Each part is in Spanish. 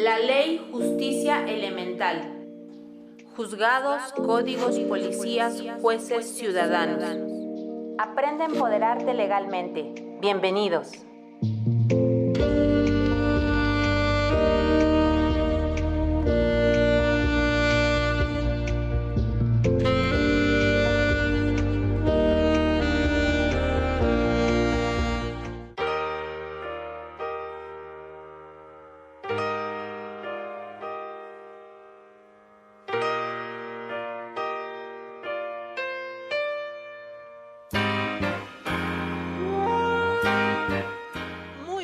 La ley, justicia elemental. Juzgados, códigos, policías, jueces, ciudadanos. Aprende a empoderarte legalmente. Bienvenidos.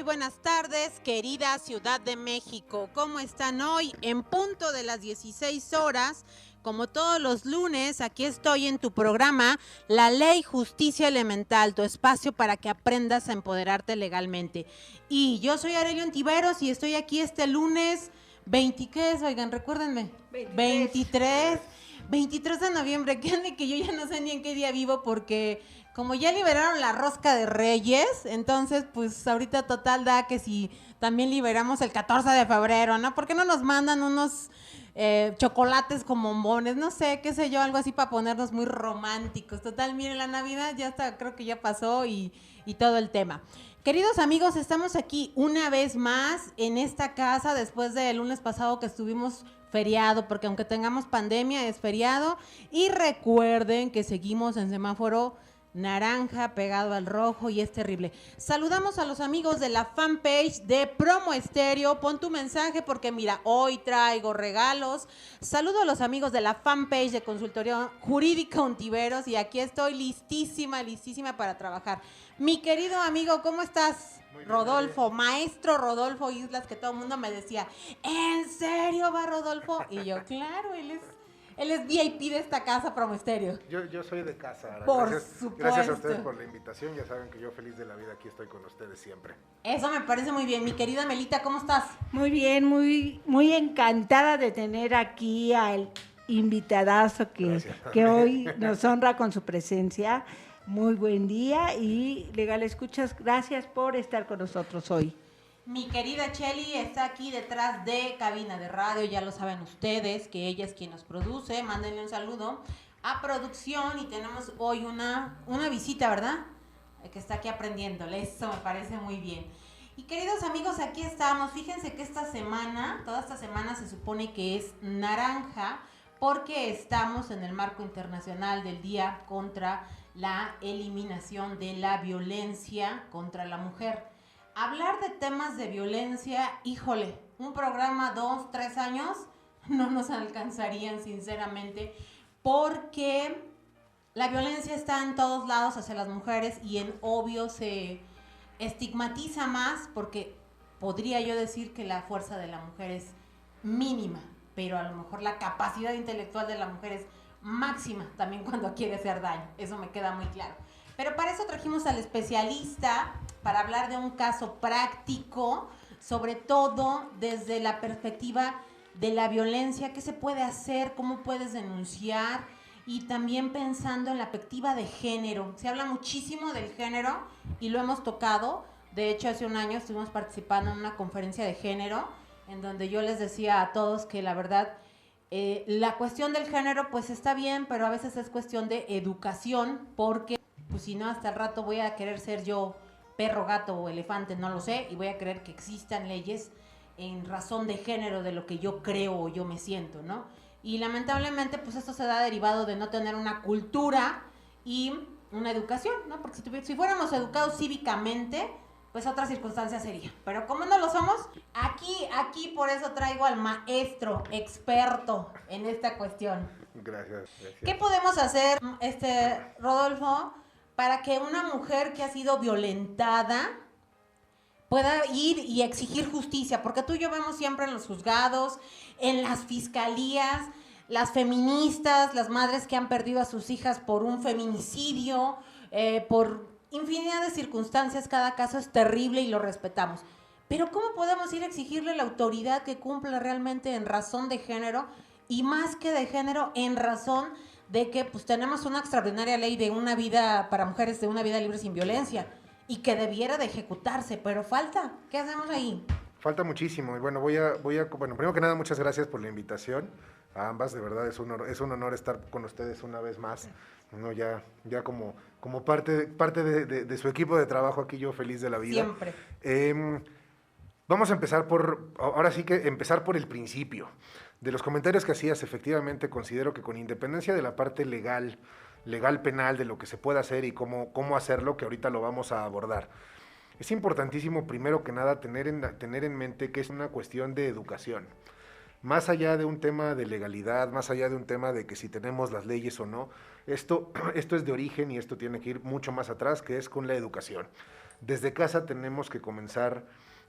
Buenas tardes, querida Ciudad de México. ¿Cómo están hoy? En punto de las 16 horas, como todos los lunes, aquí estoy en tu programa La Ley, Justicia Elemental, tu espacio para que aprendas a empoderarte legalmente. Y yo soy Arely Ontiveros y estoy aquí este lunes 20, ¿qué es? Oigan, recuérdenme. 23 de noviembre, que yo ya no sé ni en qué día vivo porque como ya liberaron la rosca de Reyes, entonces pues ahorita total da que si también liberamos el 14 de febrero, ¿no? ¿Por qué no nos mandan unos chocolates con bombones? No sé, qué sé yo, algo así para ponernos muy románticos. Total, miren, la Navidad ya está, creo que ya pasó y todo el tema. Queridos amigos, estamos aquí una vez más en esta casa después del lunes pasado que estuvimos feriado, porque aunque tengamos pandemia es feriado, y recuerden que seguimos en semáforo naranja pegado al rojo y es terrible. Saludamos a los amigos de la fanpage de Promo Estéreo. Pon tu mensaje porque mira, hoy traigo regalos. Saludo a los amigos de la fanpage de Consultoría Jurídica Ontiveros y aquí estoy listísima para trabajar. Mi querido amigo, ¿cómo estás? Rodolfo, maestro Rodolfo Islas, que todo el mundo me decía, ¿en serio va Rodolfo? Y yo, claro, él es VIP de esta casa, Promo Estéreo. Yo soy de casa. Supuesto. Gracias a ustedes por la invitación. Ya saben que yo feliz de la vida aquí estoy con ustedes siempre. Eso me parece muy bien. Mi querida Melita, ¿cómo estás? Muy bien, muy encantada de tener aquí al invitadazo que hoy nos honra con su presencia. Muy buen día y Legal Escuchas, gracias por estar con nosotros hoy. Mi querida Cheli está aquí detrás de cabina de radio, ya lo saben ustedes, que ella es quien nos produce. Mándenle un saludo a producción y tenemos hoy una visita, ¿verdad? Que está aquí aprendiéndole, eso me parece muy bien. Y queridos amigos, aquí estamos. Fíjense que toda esta semana se supone que es naranja porque estamos en el marco internacional del Día contra la eliminación de la violencia contra la mujer. Hablar de temas de violencia, híjole, un programa 2, 3 años no nos alcanzarían sinceramente, porque la violencia está en todos lados hacia las mujeres y en obvio se estigmatiza más porque podría yo decir que la fuerza de la mujer es mínima, pero a lo mejor la capacidad intelectual de la mujer es máxima también cuando quiere hacer daño, eso me queda muy claro. Pero para eso trajimos al especialista para hablar de un caso práctico, sobre todo desde la perspectiva de la violencia, qué se puede hacer, cómo puedes denunciar y también pensando en la perspectiva de género. Se habla muchísimo del género y lo hemos tocado. De hecho, hace un año estuvimos participando en una conferencia de género en donde yo les decía a todos que la verdad la cuestión del género pues está bien, pero a veces es cuestión de educación porque pues si no hasta el rato voy a querer ser yo perro, gato o elefante, no lo sé, y voy a creer que existan leyes en razón de género de lo que yo creo o yo me siento, ¿no? Y lamentablemente pues esto se da derivado de no tener una cultura y una educación, ¿no? Porque si fuéramos educados cívicamente, pues otra circunstancia sería. Pero como no lo somos, aquí por eso traigo al maestro experto en esta cuestión. Gracias. ¿Qué podemos hacer, Rodolfo, para que una mujer que ha sido violentada pueda ir y exigir justicia? Porque tú y yo vemos siempre en los juzgados, en las fiscalías, las feministas, las madres que han perdido a sus hijas por un feminicidio, por infinidad de circunstancias. Cada caso es terrible y lo respetamos. Pero ¿cómo podemos ir a exigirle a la autoridad que cumpla realmente en razón de género? Y más que de género, en razón de que pues tenemos una extraordinaria ley de una vida para mujeres, de una vida libre sin violencia, y que debiera de ejecutarse, pero falta. ¿Qué hacemos ahí? falta muchísimo. Y bueno, bueno, primero que nada, muchas gracias por la invitación a ambas. De verdad, es un honor estar con ustedes una vez más. ¿No? Ya como parte de su equipo de trabajo aquí, yo feliz de la vida. Siempre. Vamos a empezar ahora sí que empezar por el principio. De los comentarios que hacías, efectivamente considero que con independencia de la parte legal penal, de lo que se puede hacer y cómo hacerlo, que ahorita lo vamos a abordar, es importantísimo, primero que nada, tener en mente que es una cuestión de educación. Más allá de un tema de legalidad, más allá de un tema de que si tenemos las leyes o no, esto es de origen y esto tiene que ir mucho más atrás, que es con la educación. Desde casa tenemos que comenzar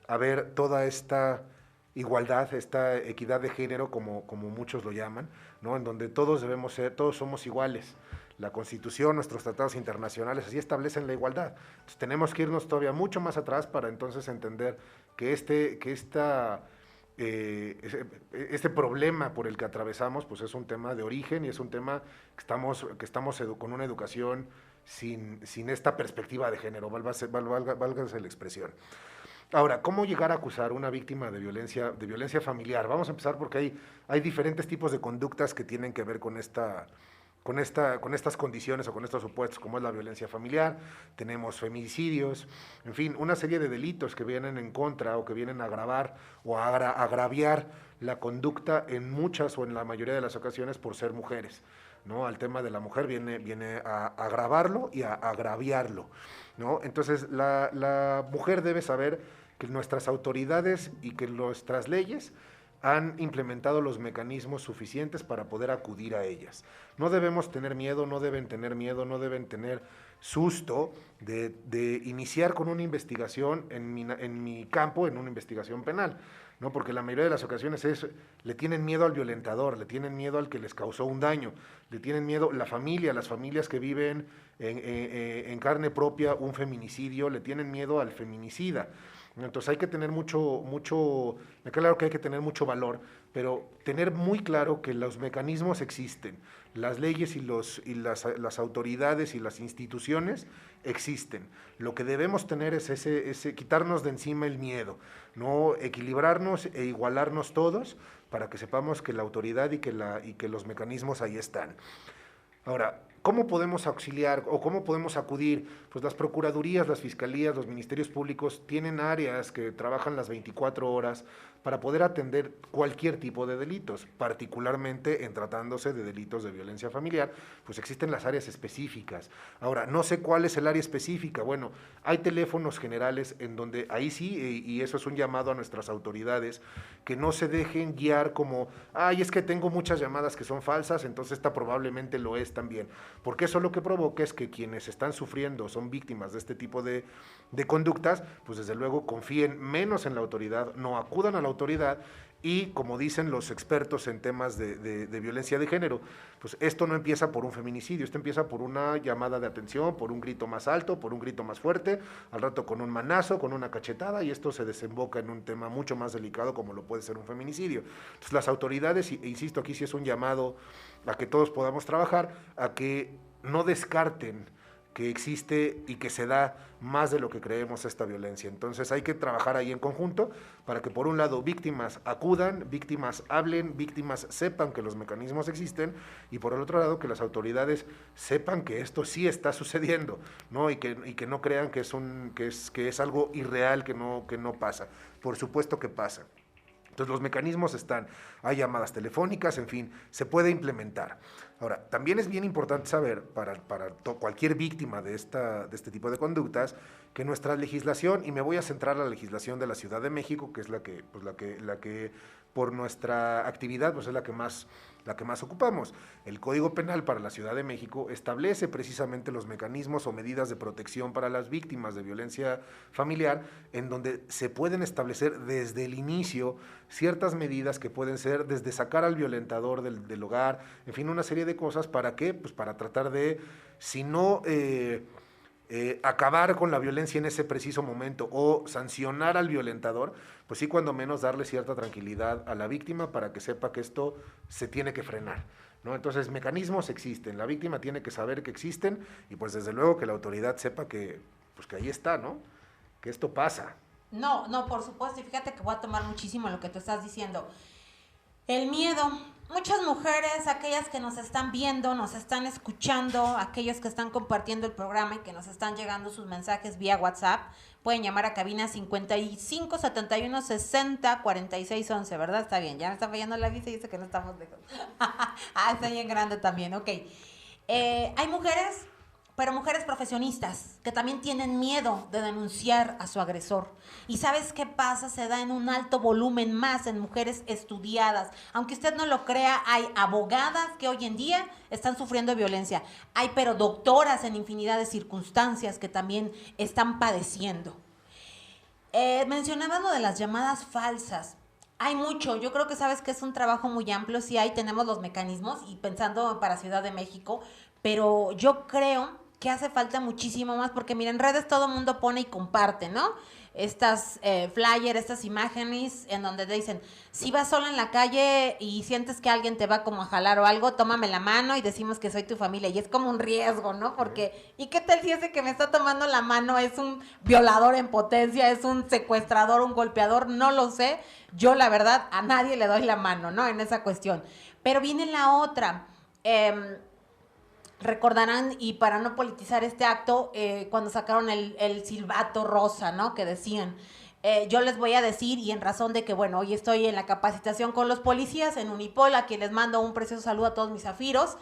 a ver toda esta igualdad, esta equidad de género, como muchos lo llaman, ¿no? En donde todos somos iguales. La Constitución, nuestros tratados internacionales, así establecen la igualdad. Entonces, tenemos que irnos todavía mucho más atrás para entonces entender que este problema por el que atravesamos, pues es un tema de origen y es un tema que estamos con una educación sin esta perspectiva de género, válgase la expresión. Ahora, ¿cómo llegar a acusar a una víctima de violencia familiar? Vamos a empezar porque hay diferentes tipos de conductas que tienen que ver con estas condiciones o con estos supuestos, como es la violencia familiar, tenemos feminicidios, en fin, una serie de delitos que vienen en contra o que vienen a agravar o a agraviar la conducta en muchas o en la mayoría de las ocasiones por ser mujeres, ¿no? Al tema de la mujer viene a agravarlo y a agraviarlo, ¿no? Entonces, la mujer debe saber que nuestras autoridades y que nuestras leyes han implementado los mecanismos suficientes para poder acudir a ellas. No debemos tener miedo, no deben tener susto de iniciar con una investigación en mi campo, en una investigación penal, ¿no? Porque la mayoría de las ocasiones le tienen miedo al violentador, le tienen miedo al que les causó un daño, le tienen miedo las familias que viven en carne propia un feminicidio, le tienen miedo al feminicida. Entonces hay que tener me queda claro que hay que tener mucho valor, pero tener muy claro que los mecanismos existen, las leyes y las autoridades y las instituciones existen. Lo que debemos tener es quitarnos de encima el miedo, no equilibrarnos e igualarnos todos para que sepamos que la autoridad y que los mecanismos ahí están. Ahora, ¿cómo podemos auxiliar o cómo podemos acudir? Pues las procuradurías, las fiscalías, los ministerios públicos tienen áreas que trabajan las 24 horas para poder atender cualquier tipo de delitos, particularmente en tratándose de delitos de violencia familiar, pues existen las áreas específicas. Ahora, no sé cuál es el área específica. Bueno, hay teléfonos generales en donde ahí sí, y eso es un llamado a nuestras autoridades, que no se dejen guiar como, es que tengo muchas llamadas que son falsas, entonces esta probablemente lo es también. Porque eso lo que provoca es que quienes están sufriendo, son víctimas de este tipo de conductas, pues desde luego confíen menos en la autoridad, no acudan a la autoridad y, como dicen los expertos en temas de violencia de género, pues esto no empieza por un feminicidio, esto empieza por una llamada de atención, por un grito más alto, por un grito más fuerte, al rato con un manazo, con una cachetada, y esto se desemboca en un tema mucho más delicado como lo puede ser un feminicidio. Entonces las autoridades, e insisto, aquí sí es un llamado a que todos podamos trabajar, a que no descarten que existe y que se da más de lo que creemos esta violencia. Entonces hay que trabajar ahí en conjunto para que, por un lado, víctimas acudan, víctimas hablen, víctimas sepan que los mecanismos existen, y por el otro lado que las autoridades sepan que esto sí está sucediendo, ¿no? Y que no crean que es algo irreal, que no pasa. Por supuesto que pasa. Entonces los mecanismos están, hay llamadas telefónicas, en fin, se puede implementar. Ahora, también es bien importante saber, para cualquier víctima de este tipo de conductas, que nuestra legislación, y me voy a centrar en la legislación de la Ciudad de México, que es la que por nuestra actividad, pues es la que más ocupamos. El Código Penal para la Ciudad de México establece precisamente los mecanismos o medidas de protección para las víctimas de violencia familiar, en donde se pueden establecer desde el inicio ciertas medidas que pueden ser desde sacar al violentador del hogar, en fin, una serie de cosas. ¿Para qué? Pues para tratar de, si no acabar con la violencia en ese preciso momento o sancionar al violentador, pues sí, cuando menos darle cierta tranquilidad a la víctima para que sepa que esto se tiene que frenar, ¿no? Entonces, mecanismos existen, la víctima tiene que saber que existen, y pues desde luego que la autoridad sepa que ahí está, ¿no? Que esto pasa. No, no, por supuesto, y fíjate que voy a tomar muchísimo lo que tú estás diciendo. El miedo. Muchas mujeres, aquellas que nos están viendo, nos están escuchando, aquellos que están compartiendo el programa y que nos están llegando sus mensajes vía WhatsApp, pueden llamar a cabina 55 71 60 46 11, ¿verdad? Está bien, ya me está fallando la vista y dice que no estamos lejos. Está bien grande también, ok. Hay mujeres, pero mujeres profesionistas, que también tienen miedo de denunciar a su agresor. ¿Y sabes qué pasa? Se da en un alto volumen más en mujeres estudiadas. Aunque usted no lo crea, hay abogadas que hoy en día están sufriendo violencia. Hay pero doctoras en infinidad de circunstancias que también están padeciendo. Mencionabas lo de las llamadas falsas. Hay mucho, yo creo que sabes que es un trabajo muy amplio, sí tenemos los mecanismos y pensando para Ciudad de México, pero yo creo que hace falta muchísimo más, porque mira, en redes todo el mundo pone y comparte, ¿no? Estas flyers, estas imágenes en donde te dicen, si vas sola en la calle y sientes que alguien te va como a jalar o algo, tómame la mano y decimos que soy tu familia. Y es como un riesgo, ¿no? Porque, ¿y qué tal si ese que me está tomando la mano es un violador en potencia, es un secuestrador, un golpeador? No lo sé. Yo, la verdad, a nadie le doy la mano, ¿no? En esa cuestión. Pero viene la otra. Recordarán, y para no politizar este acto, cuando sacaron el silbato rosa, ¿no? Que decían, yo les voy a decir, y en razón de que, bueno, hoy estoy en la capacitación con los policías en Unipol, a quien les mando un precioso saludo a todos mis zafiros,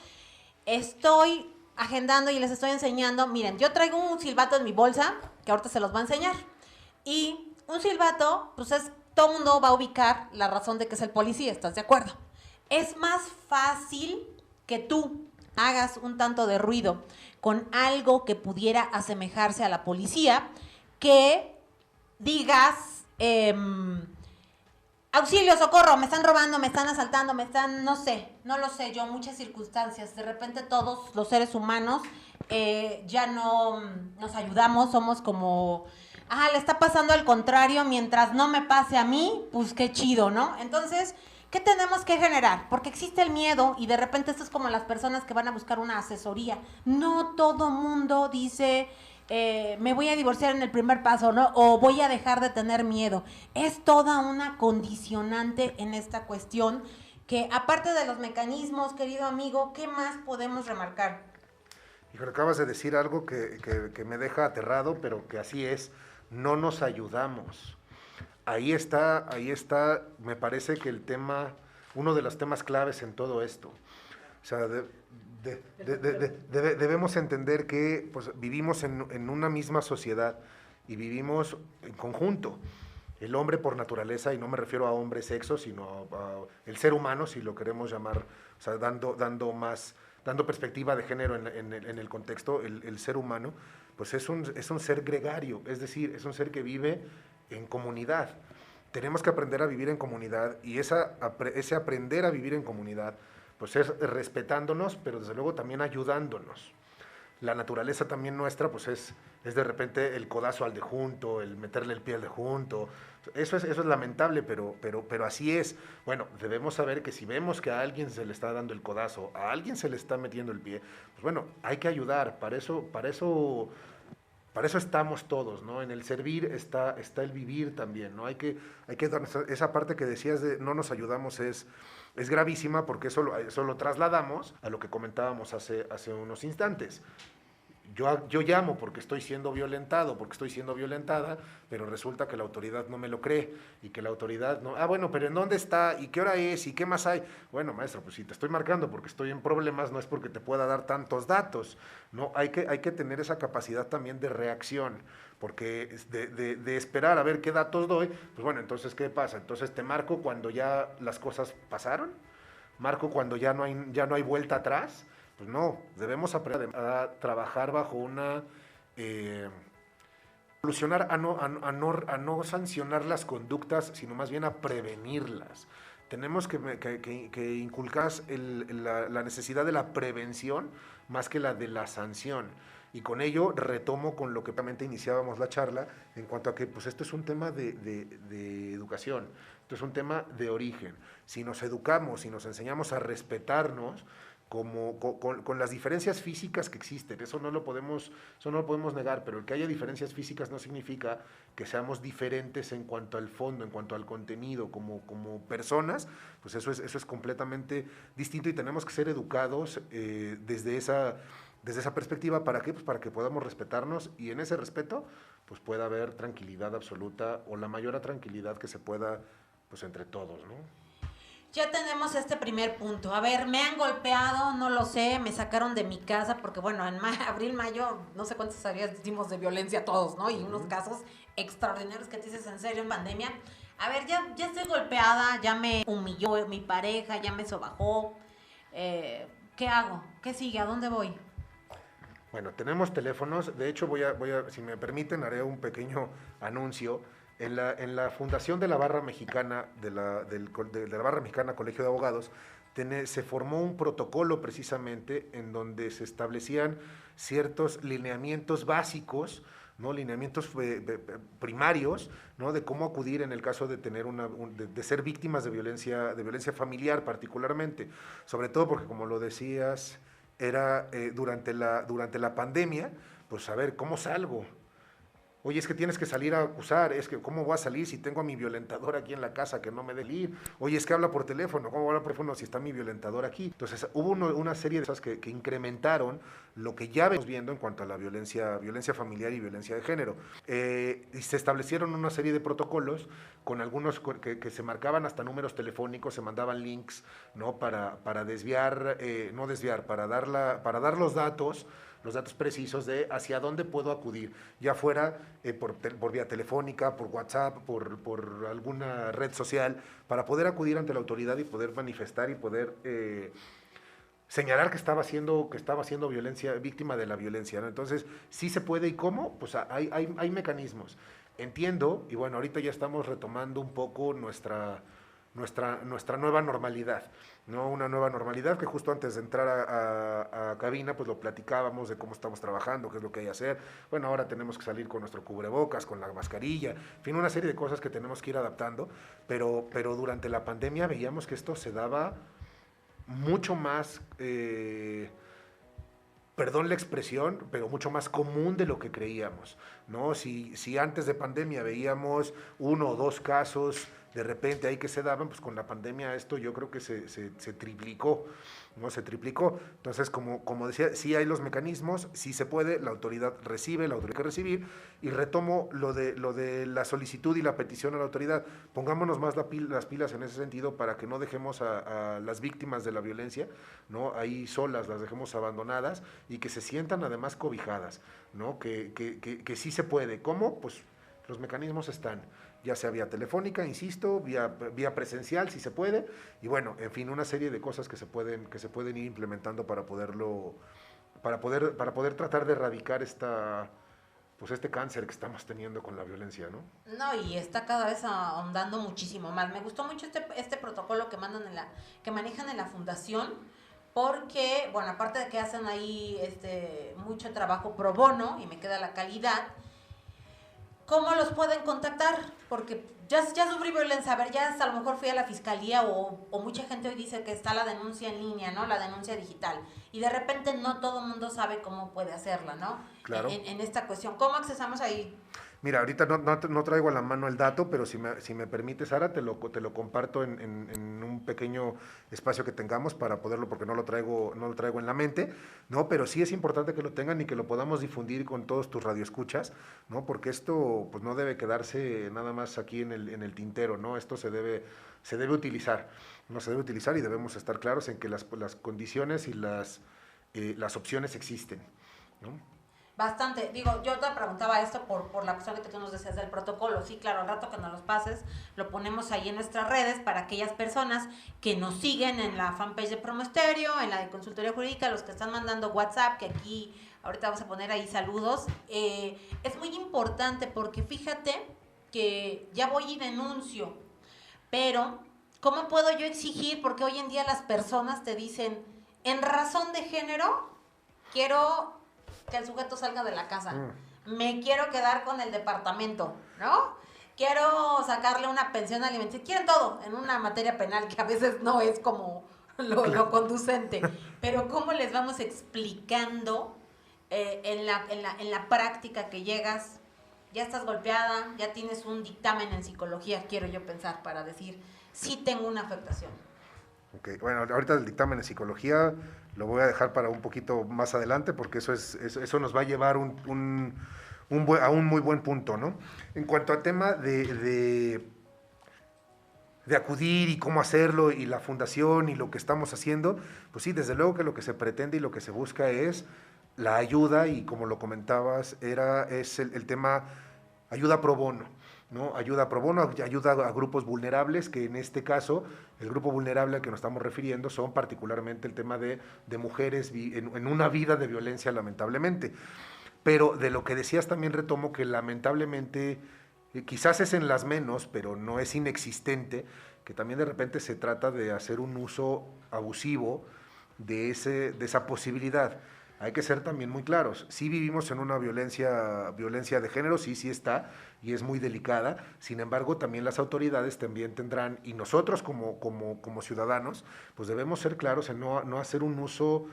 estoy agendando y les estoy enseñando, miren, yo traigo un silbato en mi bolsa, que ahorita se los va a enseñar, y un silbato, pues todo el mundo va a ubicar la razón de que es el policía, ¿estás de acuerdo? Es más fácil que tú hagas un tanto de ruido con algo que pudiera asemejarse a la policía, que digas, auxilio, socorro, me están robando, me están asaltando, me están, no sé, no lo sé yo, muchas circunstancias. De repente todos los seres humanos ya no nos ayudamos, somos como, le está pasando al contrario, mientras no me pase a mí, pues qué chido, ¿no? Entonces, ¿qué tenemos que generar? Porque existe el miedo y de repente esto es como las personas que van a buscar una asesoría. No todo mundo dice, me voy a divorciar en el primer paso, ¿no? O voy a dejar de tener miedo. Es toda una condicionante en esta cuestión que, aparte de los mecanismos, querido amigo, ¿qué más podemos remarcar? Híjole, acabas de decir algo que me deja aterrado, pero que así es. No nos ayudamos. Ahí está, me parece que el tema, uno de los temas claves en todo esto. O sea, debemos entender que pues, vivimos en una misma sociedad y vivimos en conjunto. El hombre por naturaleza, y no me refiero a hombre sexo, sino a el ser humano, si lo queremos llamar, o sea, dando perspectiva de género en el contexto, el ser humano, pues es un ser gregario, es decir, es un ser que vive en comunidad. Tenemos que aprender a vivir en comunidad, y ese aprender a vivir en comunidad pues es respetándonos, pero desde luego también ayudándonos. La naturaleza también nuestra pues es de repente el codazo al de junto, el meterle el pie al de junto. Eso es lamentable, pero así es. Bueno, debemos saber que si vemos que a alguien se le está dando el codazo, a alguien se le está metiendo el pie, pues bueno, hay que ayudar. Para eso estamos todos, ¿no? En el servir está el vivir también, ¿no? Hay que dar esa parte que decías de no nos ayudamos es gravísima, porque eso lo trasladamos a lo que comentábamos hace unos instantes. Yo llamo porque estoy siendo violentado, porque estoy siendo violentada, pero resulta que la autoridad no me lo cree, y que la autoridad no, bueno, pero ¿en dónde está? ¿Y qué hora es? ¿Y qué más hay? Bueno, maestro, pues si te estoy marcando porque estoy en problemas, no es porque te pueda dar tantos datos, ¿no? Hay que tener esa capacidad también de reacción, porque de esperar a ver qué datos doy, pues bueno, entonces, ¿qué pasa? Entonces te marco cuando ya las cosas pasaron, marco cuando ya no hay vuelta atrás. Pues no, debemos aprender a trabajar bajo una solucionar a no sancionar las conductas, sino más bien a prevenirlas. Tenemos que inculcar la necesidad de la prevención más que la de la sanción. Y con ello retomo con lo que realmente iniciábamos la charla, en cuanto a que pues esto es un tema de educación, esto es un tema de origen. Si nos educamos, si nos enseñamos a respetarnos con las diferencias físicas que existen. Eso no lo podemos negar, pero el que haya diferencias físicas no significa que seamos diferentes en cuanto al fondo, en cuanto al contenido, como personas. Pues eso es completamente distinto y tenemos que ser educados desde esa perspectiva. ¿Para qué? Pues para que podamos respetarnos y en ese respeto pues pueda haber tranquilidad absoluta o la mayor tranquilidad que se pueda pues entre todos, ¿no? Ya tenemos este primer punto. A ver, me han golpeado, no lo sé, me sacaron de mi casa porque, bueno, en abril, mayo, no sé cuántas días dimos de violencia todos, ¿no? Y unos casos extraordinarios que te dices en serio en pandemia. A ver, ya estoy golpeada, ya me humilló mi pareja, ya me sobajó. ¿Qué hago? ¿Qué sigue? ¿A dónde voy? Bueno, tenemos teléfonos. De hecho, voy a, si me permiten, haré un pequeño anuncio. En la fundación de la Barra Mexicana, de la Barra Mexicana Colegio de Abogados, se formó un protocolo precisamente en donde se establecían ciertos lineamientos básicos, ¿no? Lineamientos primarios, ¿no? De cómo acudir en el caso de tener de ser víctimas de violencia familiar particularmente, sobre todo porque, como lo decías, era durante la pandemia, pues a ver, ¿cómo salgo? Oye, es que tienes que salir a acusar, es que ¿cómo voy a salir si tengo a mi violentador aquí en la casa que no me deja ir? Oye, es que habla por teléfono, ¿cómo voy a hablar por teléfono si está mi violentador aquí? Entonces hubo una serie de cosas que incrementaron lo que ya venimos viendo en cuanto a la violencia familiar y violencia de género. Y se establecieron una serie de protocolos con algunos que se marcaban hasta números telefónicos, se mandaban links, ¿no? Para desviar, no desviar, para dar los datos precisos de hacia dónde puedo acudir, ya fuera por vía telefónica, por WhatsApp, por alguna red social, para poder acudir ante la autoridad y poder manifestar y poder señalar que estaba siendo víctima de la violencia, ¿no? Entonces, sí se puede, ¿y cómo? Pues hay mecanismos. Entiendo, y bueno, ahorita ya estamos retomando un poco nuestra nueva normalidad, ¿no? Una nueva normalidad que justo antes de entrar a cabina, pues lo platicábamos de cómo estamos trabajando, qué es lo que hay que hacer. Bueno, ahora tenemos que salir con nuestro cubrebocas, con la mascarilla, en fin, una serie de cosas que tenemos que ir adaptando, pero durante la pandemia veíamos que esto se daba mucho más, perdón la expresión, pero mucho más común de lo que creíamos, ¿no? Si antes de pandemia veíamos 1 o 2 casos de repente ahí que se daban, pues con la pandemia esto yo creo que se triplicó, ¿no? Se triplicó. Entonces, como decía, sí hay los mecanismos, sí se puede, la autoridad recibe, la autoridad que recibir, y retomo lo de la solicitud y la petición a la autoridad. Pongámonos más las pilas en ese sentido para que no dejemos a las víctimas de la violencia, ¿no? Ahí solas, las dejemos abandonadas y que se sientan además cobijadas, ¿no? Que sí se puede. ¿Cómo? Pues los mecanismos están, ya sea vía telefónica, insisto, vía presencial, si se puede, y bueno, en fin, una serie de cosas que se pueden ir implementando para poder tratar de erradicar este cáncer que estamos teniendo con la violencia, ¿no? No, y está cada vez ahondando muchísimo más. Me gustó mucho este protocolo que que manejan en la fundación, porque, bueno, aparte de que hacen ahí mucho trabajo pro bono y me queda la calidad, ¿cómo los pueden contactar? Porque ya sufrí violencia, a ver, ya hasta a lo mejor fui a la fiscalía o mucha gente hoy dice que está la denuncia en línea, ¿no? La denuncia digital. Y de repente no todo el mundo sabe cómo puede hacerla, ¿no? Claro. En esta cuestión. ¿Cómo accesamos ahí? Mira, ahorita no traigo a la mano el dato, pero si me permites, Sara, te lo comparto en un pequeño espacio que tengamos para poderlo, porque no lo traigo en la mente, ¿no? Pero sí es importante que lo tengan y que lo podamos difundir con todos tus radioescuchas, ¿no? Porque esto pues no debe quedarse nada más aquí en el tintero, ¿no? Esto se debe utilizar, ¿no? Se debe utilizar y debemos estar claros en que las condiciones y las opciones existen, ¿no? Bastante. Digo, yo te preguntaba esto por la cuestión que tú nos decías del protocolo. Sí, claro, al rato que nos los pases, lo ponemos ahí en nuestras redes para aquellas personas que nos siguen en la fanpage de Promo Estéreo, en la de Consultoría Jurídica, los que están mandando WhatsApp, que aquí ahorita vamos a poner ahí saludos. Es muy importante porque fíjate que ya voy y denuncio, pero ¿cómo puedo yo exigir? Porque hoy en día las personas te dicen, en razón de género, quiero que el sujeto salga de la casa, me quiero quedar con el departamento, ¿no? Quiero sacarle una pensión alimenticia, quieren todo en una materia penal que a veces no es como lo conducente. Pero ¿cómo les vamos explicando en la práctica que llegas? Ya estás golpeada, ya tienes un dictamen en psicología, quiero yo pensar, para decir, sí tengo una afectación. Okay. Bueno, ahorita el dictamen en psicología lo voy a dejar para un poquito más adelante porque eso nos va a llevar a un muy buen punto, ¿no? En cuanto al tema de acudir y cómo hacerlo y la fundación y lo que estamos haciendo, pues sí, desde luego que lo que se pretende y lo que se busca es la ayuda y como lo comentabas, es el tema ayuda pro bono, ¿no? Ayuda pro bono, ayuda a grupos vulnerables, que en este caso, el grupo vulnerable al que nos estamos refiriendo son particularmente el tema de mujeres en una vida de violencia, lamentablemente. Pero de lo que decías también retomo que lamentablemente, quizás es en las menos, pero no es inexistente, que también de repente se trata de hacer un uso abusivo de esa posibilidad. Hay que ser también muy claros. Sí vivimos en una violencia de género, sí está, y es muy delicada. Sin embargo, también las autoridades también tendrán, y nosotros como ciudadanos, pues debemos ser claros en no hacer un uso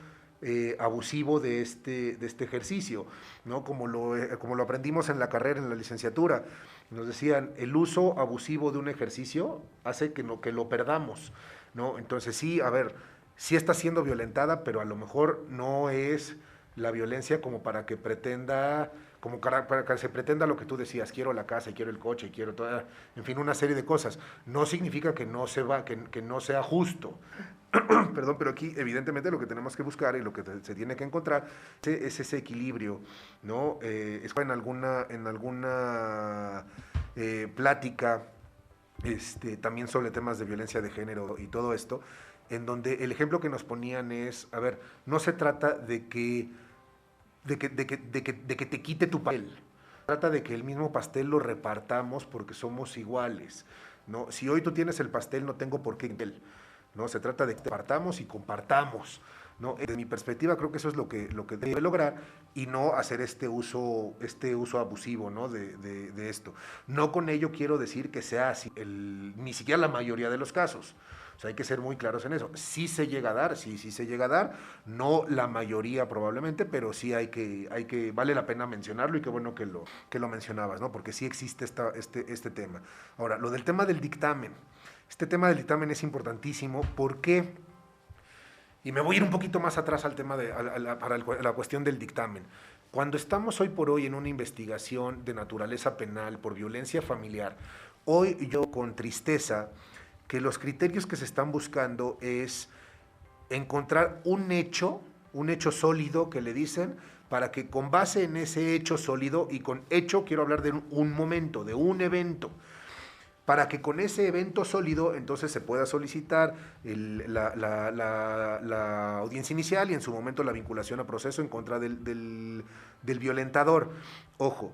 abusivo de este ejercicio, ¿no? Como lo aprendimos en la carrera, en la licenciatura. Nos decían, el uso abusivo de un ejercicio hace que lo perdamos, ¿no? Entonces sí, a ver, sí está siendo violentada, pero a lo mejor no es la violencia como para que pretenda, para que se pretenda lo que tú decías, quiero la casa, quiero el coche, quiero toda, en fin, una serie de cosas. No significa que no sea justo. Perdón, pero aquí evidentemente lo que tenemos que buscar y lo que se tiene que encontrar es ese equilibrio, ¿no? Es en alguna plática también sobre temas de violencia de género y todo esto, en donde el ejemplo que nos ponían es, a ver, no se trata de que te quite tu pastel, se trata de que el mismo pastel lo repartamos porque somos iguales, ¿no? Si hoy tú tienes el pastel, no tengo por qué él, ¿no? Se trata de que partamos y compartamos, ¿no? Desde mi perspectiva creo que eso es lo que debe lograr y no hacer este uso abusivo, ¿no? de esto. No con ello quiero decir que sea así, ni siquiera la mayoría de los casos. O sea, hay que ser muy claros en eso. Sí se llega a dar, sí se llega a dar, no la mayoría probablemente, pero sí vale la pena mencionarlo y qué bueno que lo mencionabas, ¿no? Porque sí existe este tema. Ahora, lo del tema del dictamen. Este tema del dictamen es importantísimo porque, y me voy a ir un poquito más atrás al tema para la cuestión del dictamen. Cuando estamos hoy por hoy en una investigación de naturaleza penal por violencia familiar, hoy yo con tristeza que los criterios que se están buscando es encontrar un hecho sólido que le dicen, para que con base en ese hecho sólido, y con hecho quiero hablar de un momento, de un evento, para que con ese evento sólido entonces se pueda solicitar la audiencia inicial y en su momento la vinculación a proceso en contra del violentador. Ojo,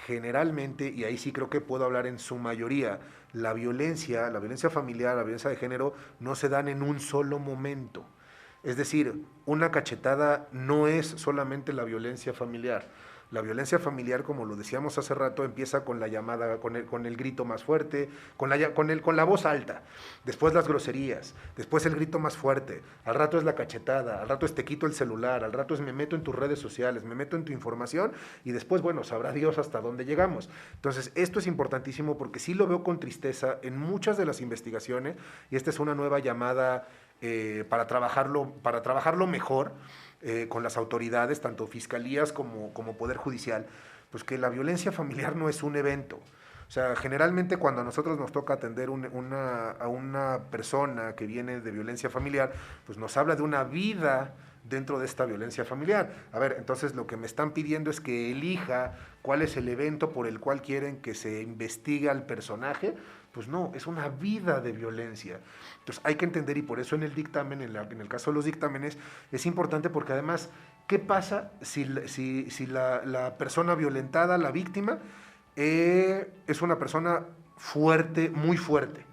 generalmente, y ahí sí creo que puedo hablar en su mayoría, la violencia familiar, la violencia de género no se dan en un solo momento. Es decir, una cachetada no es solamente la violencia familiar. La violencia familiar, como lo decíamos hace rato, empieza con la llamada, con el grito más fuerte, con la voz alta, después las groserías, después el grito más fuerte, al rato es la cachetada, al rato es te quito el celular, al rato es me meto en tus redes sociales, me meto en tu información y después, bueno, sabrá Dios hasta dónde llegamos. Entonces, esto es importantísimo porque sí lo veo con tristeza en muchas de las investigaciones y esta es una nueva llamada para trabajarlo mejor, con las autoridades, tanto fiscalías como Poder Judicial, pues que la violencia familiar no es un evento. O sea, generalmente cuando a nosotros nos toca atender a una persona que viene de violencia familiar, pues nos habla de una vida dentro de esta violencia familiar. A ver, entonces lo que me están pidiendo es que elija cuál es el evento por el cual quieren que se investigue al personaje. Pues no, es una vida de violencia. Entonces hay que entender, y por eso en el dictamen, en el caso de los dictámenes, es importante porque además, ¿qué pasa si la persona violentada, la víctima, es una persona fuerte, muy fuerte?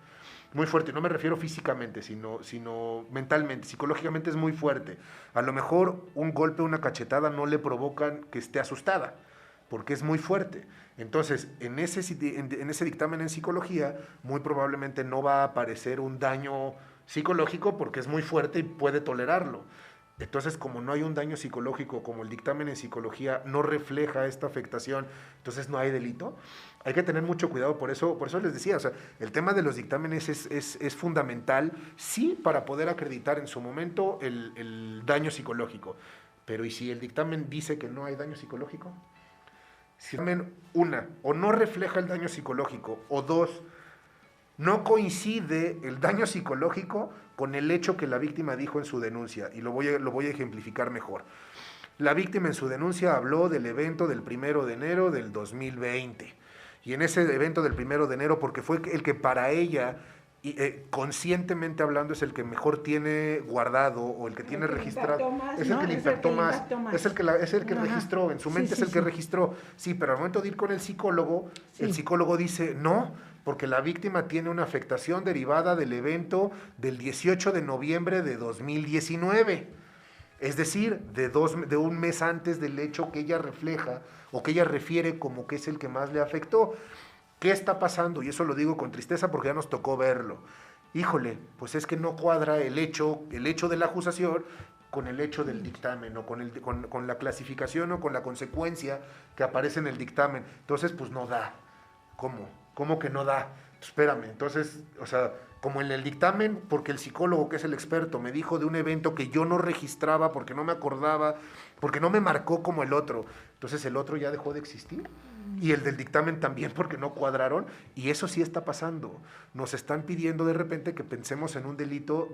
Muy fuerte, no me refiero físicamente, sino mentalmente, psicológicamente es muy fuerte. A lo mejor un golpe, una cachetada no le provocan que esté asustada, porque es muy fuerte. Entonces, en ese dictamen en psicología, muy probablemente no va a aparecer un daño psicológico porque es muy fuerte y puede tolerarlo. Entonces, como no hay un daño psicológico, como el dictamen en psicología no refleja esta afectación, entonces no hay delito. Hay que tener mucho cuidado, por eso les decía, o sea, el tema de los dictámenes es fundamental, sí, para poder acreditar en su momento el daño psicológico. Pero ¿y si el dictamen dice que no hay daño psicológico? Si una, o no refleja el daño psicológico, o dos, no coincide el daño psicológico con el hecho que la víctima dijo en su denuncia, y lo voy a ejemplificar mejor. La víctima en su denuncia habló del evento del 1 de enero del 2020, y en ese evento del 1 de enero, porque fue el que para ella, conscientemente hablando, es el que mejor tiene guardado, o el que tiene registrado, es el que le impactó más, es el que registró, en su mente es el que registró, sí, pero al momento de ir con el psicólogo dice, no, porque la víctima tiene una afectación derivada del evento del 18 de noviembre de 2019. Es decir, de un mes antes del hecho que ella refleja o que ella refiere como que es el que más le afectó. ¿Qué está pasando? Y eso lo digo con tristeza porque ya nos tocó verlo. Híjole, pues es que no cuadra el hecho de la acusación con el hecho del dictamen, o con la clasificación o con la consecuencia que aparece en el dictamen. Entonces, pues no da. ¿Cómo que no da? Espérame, entonces, o sea, como en el dictamen, porque el psicólogo, que es el experto, me dijo de un evento que yo no registraba porque no me acordaba, porque no me marcó como el otro, entonces el otro ya dejó de existir. Y el del dictamen también, porque no cuadraron, y eso sí está pasando. Nos están pidiendo de repente que pensemos en un delito,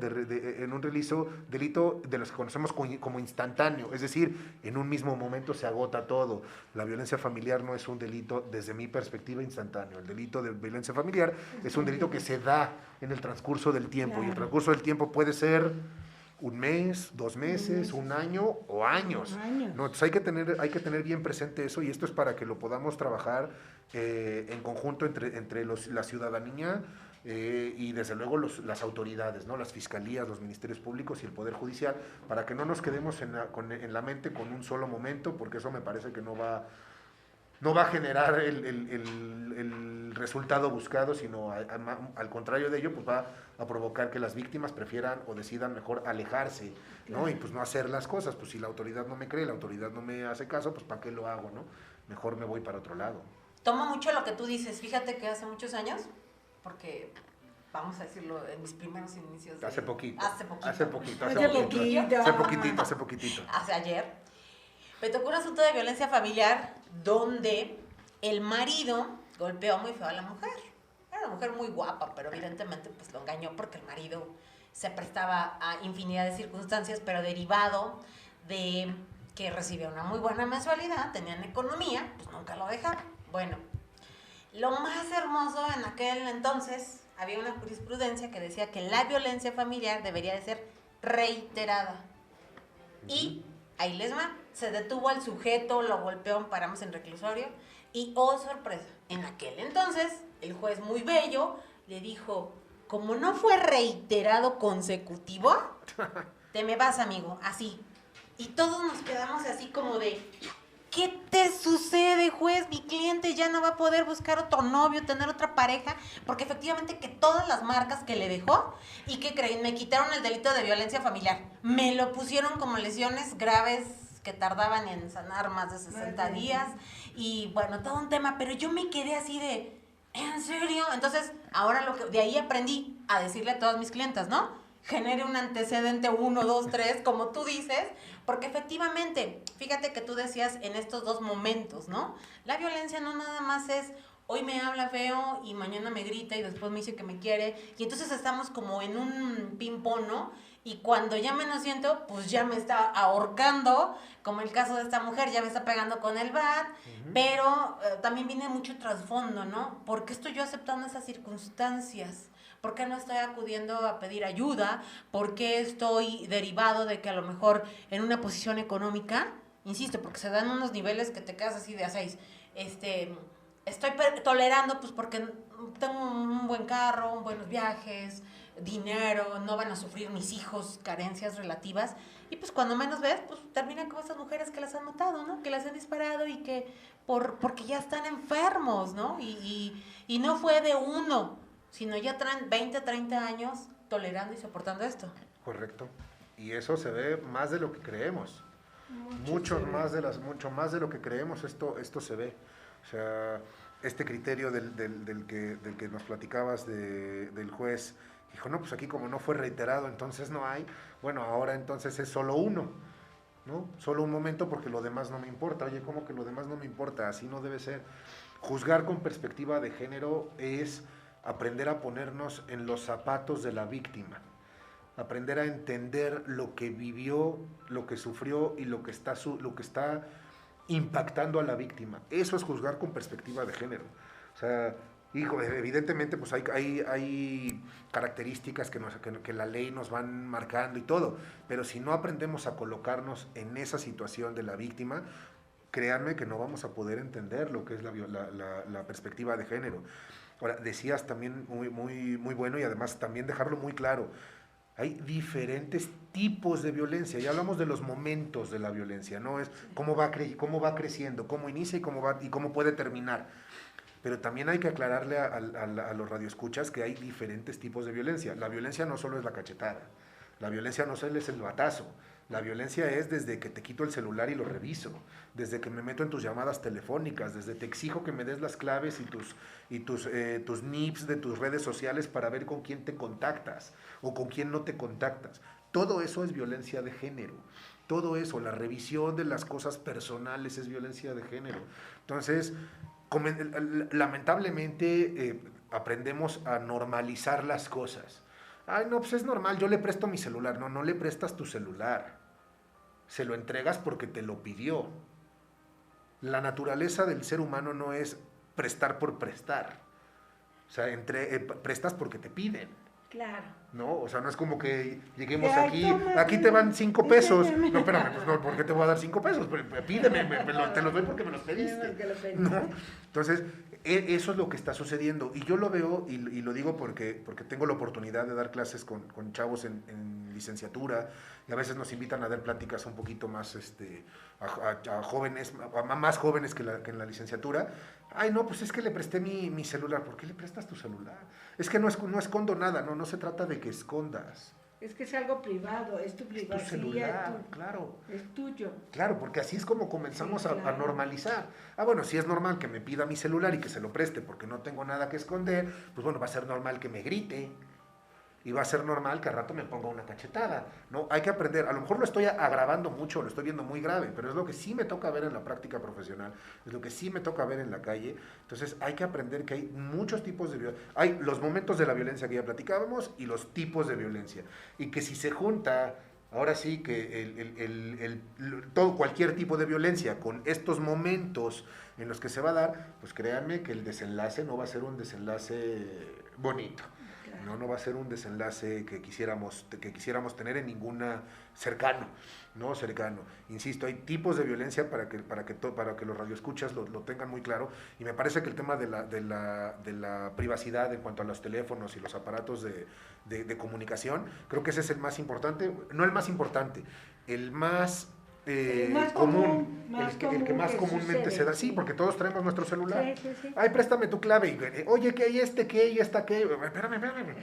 delito de los que conocemos como instantáneo, es decir, en un mismo momento se agota todo. La violencia familiar no es un delito, desde mi perspectiva, instantáneo. El delito de violencia familiar es un delito que se da en el transcurso del tiempo, y el transcurso del tiempo puede ser un mes, 2 meses, un año o años. No, entonces hay que tener bien presente eso, y esto es para que lo podamos trabajar en conjunto entre la ciudadanía y desde luego las autoridades, ¿no? Las fiscalías, los ministerios públicos y el Poder Judicial, para que no nos quedemos en la mente con un solo momento, porque eso me parece que no va a generar el resultado buscado, sino al contrario de ello, pues va a provocar que las víctimas prefieran o decidan mejor alejarse, ¿no? Claro. Y pues no hacer las cosas. Pues si la autoridad no me cree, la autoridad no me hace caso, pues ¿para qué lo hago, no? Mejor me voy para otro lado. Tomo mucho lo que tú dices. Fíjate que hace muchos años, porque vamos a decirlo, en mis primeros inicios. Hace poquitito. Hace ayer. Me tocó un asunto de violencia familiar donde el marido golpeó muy feo a la mujer. Era una mujer muy guapa, pero evidentemente pues lo engañó porque el marido se prestaba a infinidad de circunstancias, pero derivado de que recibía una muy buena mensualidad, tenían economía, pues nunca lo dejaron. Bueno, lo más hermoso en aquel entonces, había una jurisprudencia que decía que la violencia familiar debería de ser reiterada. Y ahí les va, se detuvo al sujeto, lo golpeó, paramos en reclusorio y, oh sorpresa, en aquel entonces el juez muy bello le dijo, como no fue reiterado consecutivo, te me vas, amigo, así. Y todos nos quedamos así como de, ¿qué te sucede, juez? Mi cliente ya no va a poder buscar otro novio, tener otra pareja, porque efectivamente que todas las marcas que le dejó, y que creen, me quitaron el delito de violencia familiar, me lo pusieron como lesiones graves que tardaban en sanar más de 60 días, y bueno, todo un tema, pero yo me quedé así de, ¿en serio? Entonces, ahora de ahí aprendí a decirle a todas mis clientas, ¿no? Genere un antecedente 1, 2, 3, como tú dices, porque efectivamente, fíjate que tú decías en estos dos momentos, ¿no? La violencia no nada más es, hoy me habla feo y mañana me grita y después me dice que me quiere, y entonces estamos como en un ping-pong, ¿no? Y cuando ya menos siento, pues ya me está ahorcando, como el caso de esta mujer, ya me está pegando con el bat, pero también viene mucho trasfondo, ¿no? ¿Por qué estoy yo aceptando esas circunstancias? ¿Por qué no estoy acudiendo a pedir ayuda? ¿Por qué estoy derivado de que a lo mejor en una posición económica, insisto, porque se dan unos niveles que te quedas así de a 6, estoy tolerando pues porque tengo un buen carro, buenos viajes, dinero, no van a sufrir mis hijos carencias relativas, y pues cuando menos ves, pues terminan con esas mujeres que las han matado, ¿no? Que las han disparado y que porque ya están enfermos, ¿no? Y no fue de uno, sino ya traen 20, 30 años tolerando y soportando esto. Correcto. Y eso se ve más de lo que creemos. Mucho más de lo que creemos esto se ve. O sea, este criterio del que nos platicabas del juez, dijo, no, pues aquí como no fue reiterado, entonces no hay. Bueno, ahora entonces es solo uno, ¿no? Solo un momento porque lo demás no me importa. Oye, ¿cómo que lo demás no me importa? Así no debe ser. Juzgar con perspectiva de género es aprender a ponernos en los zapatos de la víctima. Aprender a entender lo que vivió, lo que sufrió y lo que está impactando a la víctima. Eso es juzgar con perspectiva de género. O sea, hijo, evidentemente pues hay características que la ley nos van marcando y todo, pero si no aprendemos a colocarnos en esa situación de la víctima, créanme que no vamos a poder entender lo que es la perspectiva de género. Ahora, decías también muy bueno y además también dejarlo muy claro, hay diferentes tipos de violencia. Ya hablamos de los momentos de la violencia, ¿no? Es cómo va creciendo, cómo inicia y cómo puede terminar. Pero también hay que aclararle a los radioescuchas que hay diferentes tipos de violencia. La violencia no solo es la cachetada, la violencia no solo es el batazo. La violencia es desde que te quito el celular y lo reviso, desde que me meto en tus llamadas telefónicas, desde te exijo que me des las claves y tus NIPs de tus redes sociales para ver con quién te contactas o con quién no te contactas. Todo eso es violencia de género. Todo eso, la revisión de las cosas personales es violencia de género. Entonces, lamentablemente aprendemos a normalizar las cosas. Ay, no, pues es normal, yo le presto mi celular. No le prestas tu celular. Se lo entregas porque te lo pidió. La naturaleza del ser humano no es prestar por prestar. O sea, prestas porque te piden. Claro. ¿No? O sea, no es como que lleguemos aquí te van 5 pesos. No, espérame, pues no, ¿por qué te voy a dar 5 pesos? Pídeme, te los doy porque me los pediste. ¿No? Entonces, eso es lo que está sucediendo. Y yo lo veo, y lo digo porque tengo la oportunidad de dar clases con chavos en licenciatura, y a veces nos invitan a dar pláticas un poquito más a jóvenes, a más jóvenes que en la licenciatura. Ay, no, pues es que le presté mi celular. ¿Por qué le prestas tu celular? Es que no escondo nada, no se trata de que escondas. Es que es algo privado, es tu privacidad. Es tu celular, claro. Es tuyo. Claro, porque así es como comenzamos Sí, claro. a normalizar. Bueno, si es normal que me pida mi celular y que se lo preste porque no tengo nada que esconder, pues bueno, va a ser normal que me grite. Y va a ser normal que al rato me ponga una cachetada, ¿no? Hay que aprender, a lo mejor lo estoy agravando mucho, lo estoy viendo muy grave, pero es lo que sí me toca ver en la práctica profesional, es lo que sí me toca ver en la calle. Entonces hay que aprender que hay muchos tipos de violencia. Hay los momentos de la violencia que ya platicábamos y los tipos de violencia. Y que si se junta, ahora sí que cualquier tipo de violencia con estos momentos en los que se va a dar, pues créanme que el desenlace no va a ser un desenlace bonito. No va a ser un desenlace que quisiéramos tener en ninguna cercano. Insisto, hay tipos de violencia para que los radioescuchas lo tengan muy claro, y me parece que el tema de la privacidad en cuanto a los teléfonos y los aparatos de comunicación, creo que ese es el más importante, no el más importante, el más común, el que más comúnmente se da. Sí, porque todos traemos nuestro celular. Sí. Ay, préstame tu clave. Oye, ¿qué hay qué? ¿Y esta qué? Espérame.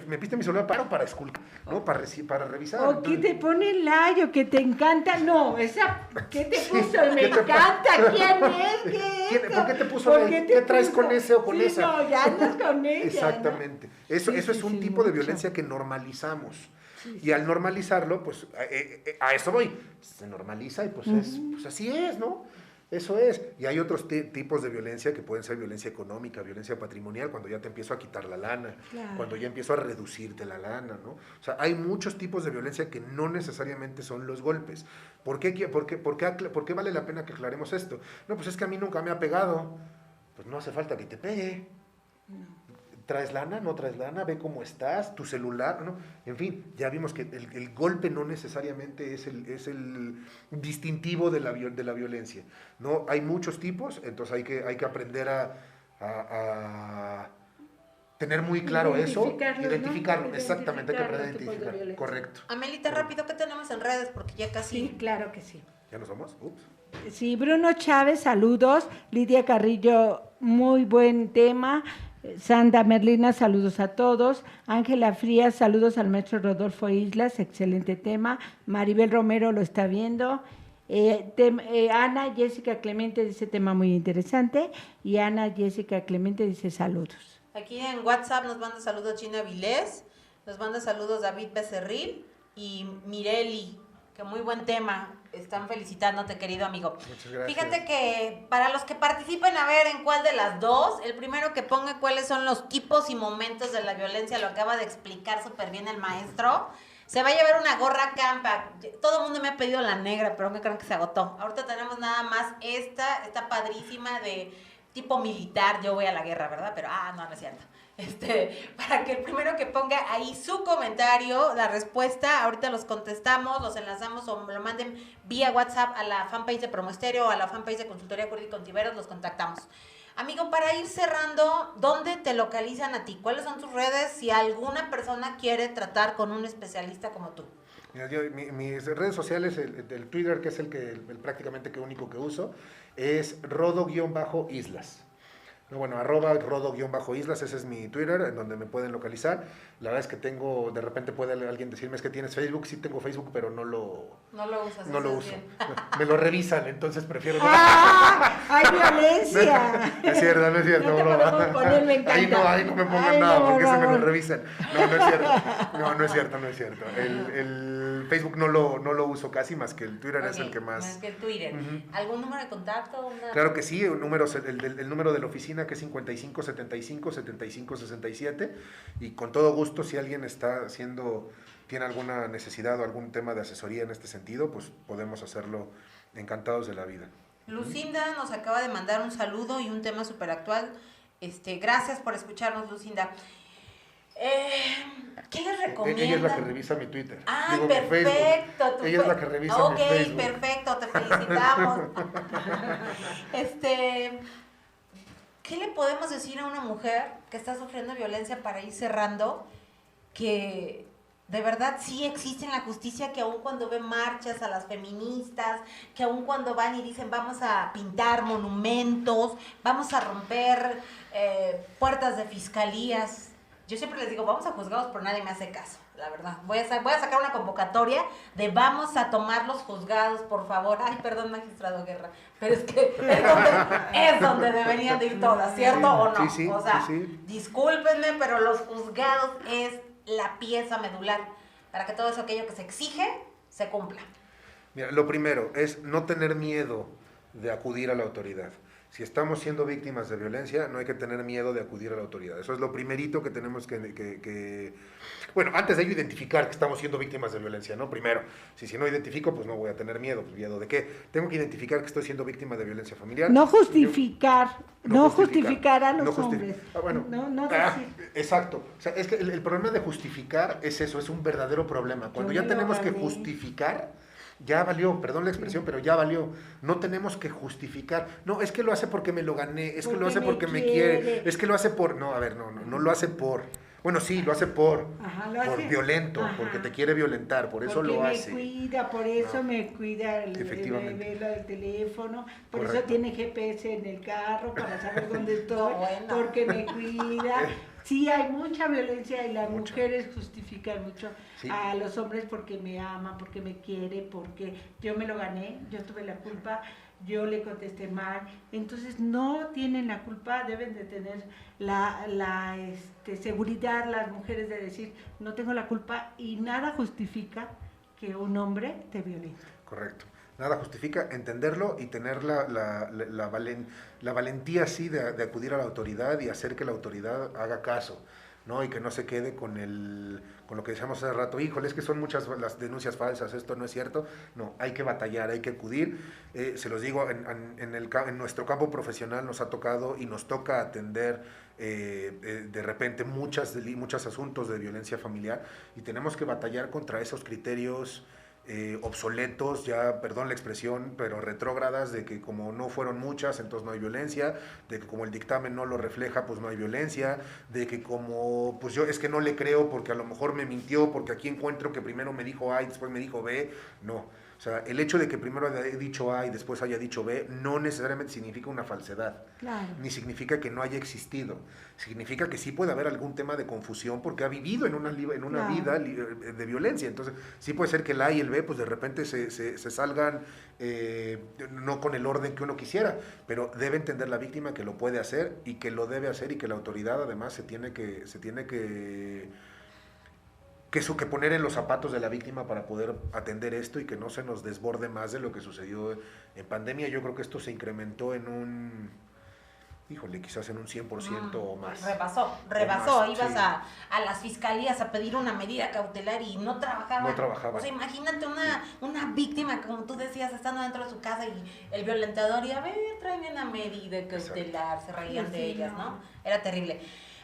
Me piste mi celular para esculcar, ¿no? Para revisar. O que te pone like, o que te encanta. No, esa, ¿qué te puso? Me encanta. ¿Quién es? ¿Por qué te puso like? ¿Qué traes con ese o con esa? No, ya andas con ella. Exactamente. ¿No? Eso es un tipo de violencia que normalizamos. Y al normalizarlo, pues a eso voy. Se normaliza y pues así es, ¿no? Eso es. Y hay otros tipos de violencia que pueden ser violencia económica, violencia patrimonial, cuando ya te empiezo a quitar la lana, claro, cuando ya empiezo a reducirte la lana, ¿no? O sea, hay muchos tipos de violencia que no necesariamente son los golpes. ¿Por qué vale la pena que aclaremos esto? No, pues es que a mí nunca me ha pegado. Pues no hace falta que te pegue. No. ¿Traes lana? ¿No traes lana? Ve cómo estás, tu celular, ¿no? En fin, ya vimos que el golpe no necesariamente es el distintivo de la violencia, ¿no? Hay muchos tipos, entonces hay que aprender a tener muy claro identificarlo, ¿no? Exactamente, hay que aprender a identificar, correcto. Amelita, rápido, ¿qué tenemos en redes? Porque ya casi... Sí, claro que sí. ¿Ya nos vamos? Ups. Sí, Bruno Chávez, saludos. Lidia Carrillo, muy buen tema. Sandra Merlina, saludos a todos. Ángela Frías, saludos al maestro Rodolfo Islas, excelente tema. Maribel Romero lo está viendo. Ana Jessica Clemente dice tema muy interesante. Y Ana Jessica Clemente dice saludos. Aquí en WhatsApp nos manda saludos China Vilés, nos manda saludos David Becerril y Mireli, que muy buen tema. Están felicitándote, querido amigo. Muchas gracias. Fíjate que para los que participen, a ver en cuál de las dos, el primero que ponga cuáles son los tipos y momentos de la violencia, lo acaba de explicar súper bien el maestro, se va a llevar una gorra Campa. Todo el mundo me ha pedido la negra, pero que creo que se agotó. Ahorita tenemos nada más esta, está padrísima de tipo militar. Yo voy a la guerra, ¿verdad? Pero, no es cierto. Para que el primero que ponga ahí su comentario, la respuesta, ahorita los contestamos, los enlazamos o me lo manden vía WhatsApp a la fanpage de Promo Estéreo o a la fanpage de Consultoría Jurídica Ontiveros, los contactamos. Amigo, para ir cerrando, ¿dónde te localizan a ti? ¿Cuáles son tus redes si alguna persona quiere tratar con un especialista como tú? Mira, mis redes sociales, el Twitter, que es el prácticamente que único que uso, es rodo-islas. No, bueno, @rodo-islas, ese es mi Twitter, en donde me pueden localizar. La verdad es que de repente puede alguien decirme, es que tienes Facebook. Sí tengo Facebook, pero no lo usas. No lo uso. Me lo revisan, entonces prefiero no. ¡Hay violencia! Es cierto, no es cierto. No te podemos poner, me encanta. Ahí no me pongan nada, porque se me lo revisan. No es cierto. No es cierto. El Facebook no lo uso casi, más que el Twitter. Okay, es el que más. Más que el Twitter. ¿Algún número de contacto? Claro que sí, el número de la oficina, que es 55 75 75 67, y con todo gusto, si alguien tiene alguna necesidad o algún tema de asesoría en este sentido, pues podemos hacerlo, encantados de la vida. Lucinda nos acaba de mandar un saludo y un tema súper actual. Gracias por escucharnos, Lucinda. ¿Qué les recomiendan? Ella es la que revisa mi Twitter. Perfecto. Ella es la que revisa mi Facebook. Ok, perfecto, te felicitamos. ¿Qué le podemos decir a una mujer que está sufriendo violencia para ir cerrando? Que de verdad sí existe en la justicia, que aun cuando ven marchas a las feministas, que aun cuando van y dicen vamos a pintar monumentos, vamos a romper puertas de fiscalías, yo siempre les digo, vamos a juzgados, pero nadie me hace caso, la verdad. Voy a sacar una convocatoria de vamos a tomar los juzgados, por favor. Ay, perdón, magistrado Guerra, pero es que es donde deberían de ir todas, ¿cierto o no? Sí, o sea, sí. Discúlpenme, pero los juzgados es la pieza medular para que todo eso, aquello que se exige, se cumpla. Mira, lo primero es no tener miedo de acudir a la autoridad. Si estamos siendo víctimas de violencia, no hay que tener miedo de acudir a la autoridad. Eso es lo primerito que tenemos que... Bueno, antes de ello, identificar que estamos siendo víctimas de violencia, ¿no? Primero, si no identifico, pues no voy a tener miedo. Pues, ¿miedo de qué? Tengo que identificar que estoy siendo víctima de violencia familiar. No justificar, no justificar a los hombres. Bueno, exacto. O sea, es que el problema de justificar es eso, es un verdadero problema. Cuando ya tenemos que justificar, ya valió, perdón la expresión, pero ya valió. No tenemos que justificar. No, es que lo hace porque me lo gané, es que lo hace porque me quiere, es que lo hace por... No, a ver, no lo hace por... Bueno, sí, lo hace por violento, porque te quiere violentar, por eso lo hace. Porque me cuida, por eso me cuida el teléfono, por eso tiene GPS en el carro para saber dónde estoy, porque me cuida. Sí, hay mucha violencia y las mujeres justifican mucho a los hombres porque me ama, porque me quiere, porque yo me lo gané, yo tuve la culpa, yo le contesté mal. Entonces no tienen la culpa, deben de tener la seguridad las mujeres de decir no tengo la culpa, y nada justifica que un hombre te violente. Correcto. Nada justifica entenderlo y tener la valentía así de acudir a la autoridad y hacer que la autoridad haga caso, ¿no? Y que no se quede con lo que decíamos hace rato, híjole, es que son muchas las denuncias falsas, esto no es cierto. No, hay que batallar, hay que acudir. Se los digo, en nuestro campo profesional nos ha tocado y nos toca atender de repente muchos asuntos de violencia familiar, y tenemos que batallar contra esos criterios obsoletos, ya, perdón la expresión, pero retrógradas, de que como no fueron muchas, entonces no hay violencia, de que como el dictamen no lo refleja, pues no hay violencia, de que como, pues yo es que no le creo porque a lo mejor me mintió, porque aquí encuentro que primero me dijo A y después me dijo B. No, O sea, el hecho de que primero haya dicho A y después haya dicho B no necesariamente significa una falsedad, Claro. ni significa que no haya existido. Significa que sí puede haber algún tema de confusión porque ha vivido en una Claro. vida de violencia. Entonces, sí puede ser que el A y el B, pues de repente se salgan no con el orden que uno quisiera, pero debe entender la víctima que lo puede hacer y que lo debe hacer y que la autoridad además se tiene que poner en los zapatos de la víctima para poder atender esto y que no se nos desborde más de lo que sucedió en pandemia. Yo creo que esto se incrementó en un, quizás en un 100% o más. Rebasó. más, Ibas sí. a las fiscalías a pedir una medida cautelar y no trabajaban. No trabajaban. O sea, imagínate una víctima, como tú decías, estando dentro de su casa y el violentador y a ver, tráeme una medida cautelar, se reían de ellas, ¿no? Era terrible.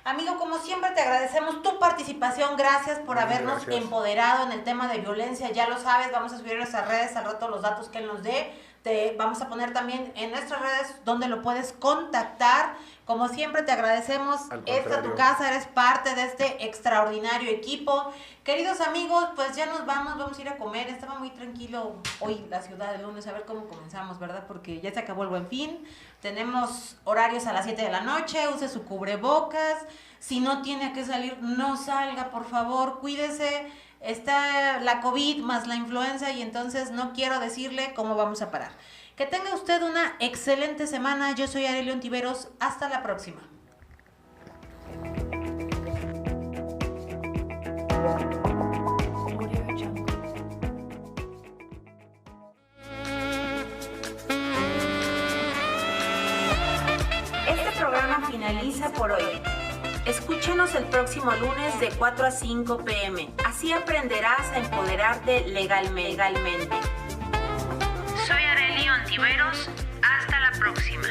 Amigo, como siempre te agradecemos tu participación, gracias por habernos empoderado en el tema de violencia, ya lo sabes, vamos a subir a nuestras redes al rato los datos que él nos dé, te vamos a poner también en nuestras redes donde lo puedes contactar. Como siempre te agradecemos, esta es tu casa, eres parte de este extraordinario equipo. Queridos amigos, pues ya nos vamos a ir a comer, estaba muy tranquilo hoy la ciudad del lunes, a ver cómo comenzamos, ¿verdad? Porque ya se acabó el Buen Fin, tenemos horarios a las 7 de la noche, use su cubrebocas, si no tiene que salir, no salga, por favor, cuídese. Está la COVID más la influenza y entonces no quiero decirle cómo vamos a parar. Que tenga usted una excelente semana. Yo soy Arely Ontiveros. Hasta la próxima. Este programa finaliza por hoy. Escúchenos el próximo lunes de 4 a 5 p.m. Así aprenderás a empoderarte legalmente. Soy Arely Ontiveros. Hasta la próxima.